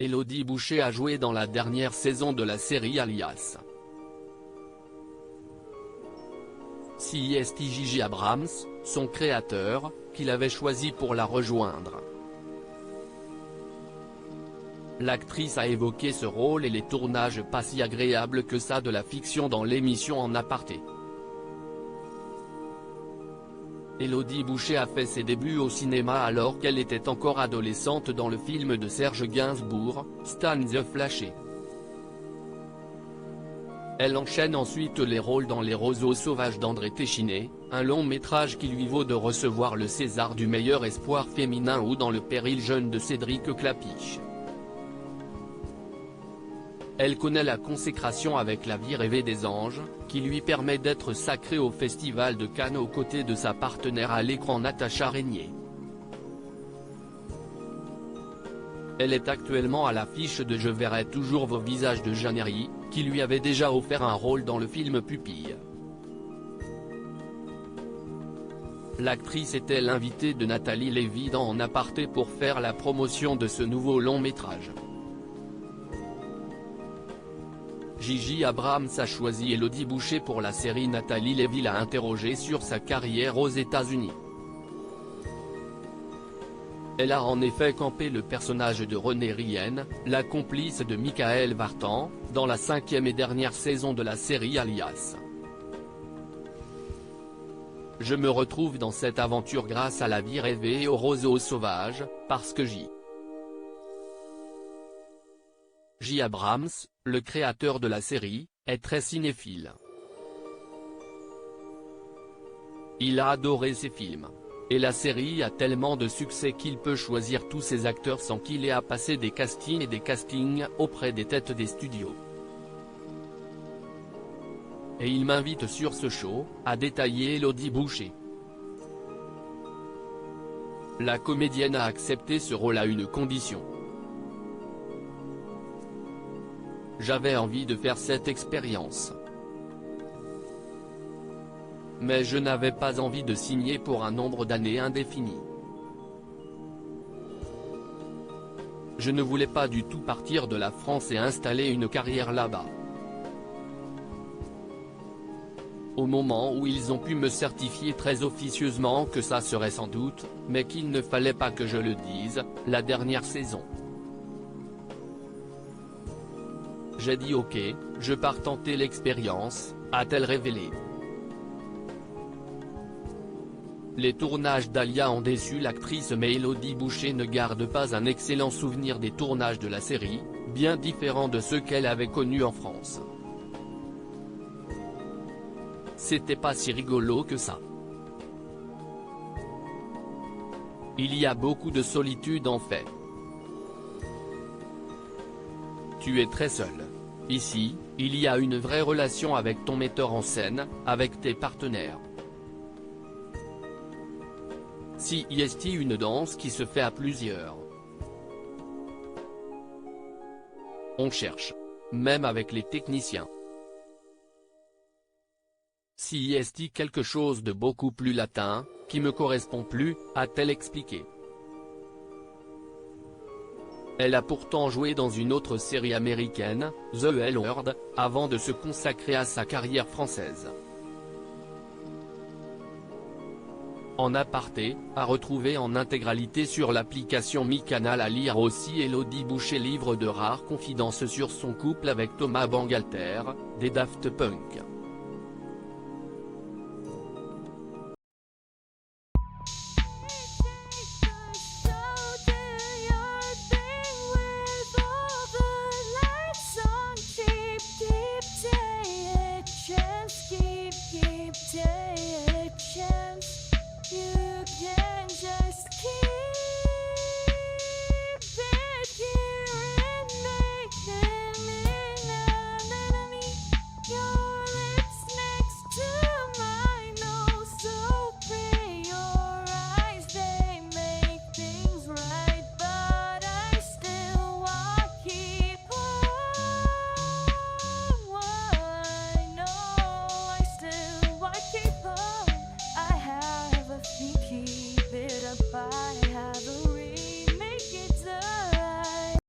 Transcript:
Élodie Boucher a joué dans la dernière saison de la série Alias. C'est Gigi Abrams, son créateur, qui l'avait choisi pour la rejoindre. L'actrice a évoqué ce rôle et les tournages pas si agréables que ça de la fiction dans l'émission En Aparté. Élodie Boucher a fait ses débuts au cinéma alors qu'elle était encore adolescente dans le film de Serge Gainsbourg, Stan the Flashé. Elle enchaîne ensuite les rôles dans Les Roseaux sauvages d'André Téchiné, un long métrage qui lui vaut de recevoir le César du meilleur espoir féminin, ou dans Le péril jeune de Cédric Klapisch. Elle connaît la consécration avec La vie rêvée des anges, qui lui permet d'être sacrée au Festival de Cannes aux côtés de sa partenaire à l'écran Natacha Régnier. Elle est actuellement à l'affiche de Je verrai toujours vos visages de Jeanne Herry, qui lui avait déjà offert un rôle dans le film Pupille. L'actrice était l'invitée de Nathalie Lévy dans En Aparté pour faire la promotion de ce nouveau long métrage. Gigi Abrams a choisi Élodie Boucher pour la série. Nathalie Lévy l'a interrogée sur sa carrière aux États-Unis. Elle a en effet campé le personnage de Renée Rienne, la complice de Michael Vartan, dans la 5e et dernière saison de la série Alias. Je me retrouve dans cette aventure grâce à La vie rêvée et aux Roseaux sauvages, parce que J. Abrams, le créateur de la série, est très cinéphile. Il a adoré ses films. Et la série a tellement de succès qu'il peut choisir tous ses acteurs sans qu'il ait à passer des castings auprès des têtes des studios. Et il m'invite sur ce show, a détaillé Élodie Boucher. La comédienne a accepté ce rôle à une condition. J'avais envie de faire cette expérience. Mais je n'avais pas envie de signer pour un nombre d'années indéfini. Je ne voulais pas du tout partir de la France et installer une carrière là-bas. Au moment où ils ont pu me certifier très officieusement que ça serait sans doute, mais qu'il ne fallait pas que je le dise, la dernière saison. J'ai dit ok, je pars tenter l'expérience, a-t-elle révélé. Les tournages d'Alia ont déçu l'actrice, mais Élodie Boucher ne garde pas un excellent souvenir des tournages de la série, bien différents de ceux qu'elle avait connus en France. C'était pas si rigolo que ça. Il y a beaucoup de solitude en fait. Tu es très seul. Ici, il y a une vraie relation avec ton metteur en scène, avec tes partenaires. C'est une danse qui se fait à plusieurs. On cherche. Même avec les techniciens. C'est quelque chose de beaucoup plus latin, qui me correspond plus, a-t-elle expliqué. Elle a pourtant joué dans une autre série américaine, The L Word, avant de se consacrer à sa carrière française. En Aparté, à retrouver en intégralité sur l'application MyCanal. À lire aussi Élodie Boucher livre de rares confidences sur son couple avec Thomas Bangalter, des Daft Punk. Keep